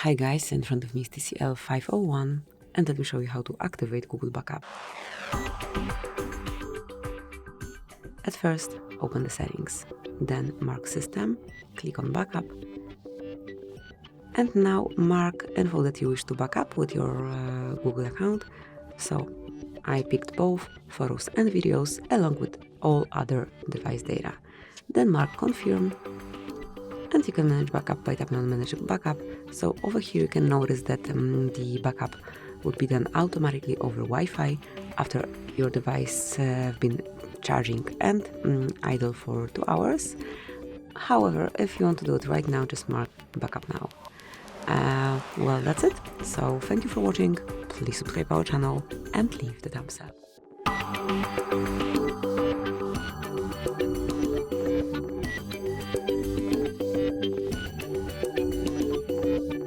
Hi guys, in front of me is TCL 501 and let me show you how to activate Google Backup. At first, open the settings, then mark System, click on Backup, and now mark info that you wish to backup with your Google account. So I picked both photos and videos along with all other device data. Then mark Confirm, and you can manage backup by tapping on Manage Backup. So over here you can notice that the backup would be done automatically over Wi-Fi after your device been charging and idle for 2 hours. However, if you want to do it right now, just mark Backup Now. Well, that's it. So thank you for watching. Please subscribe our channel and leave the thumbs up.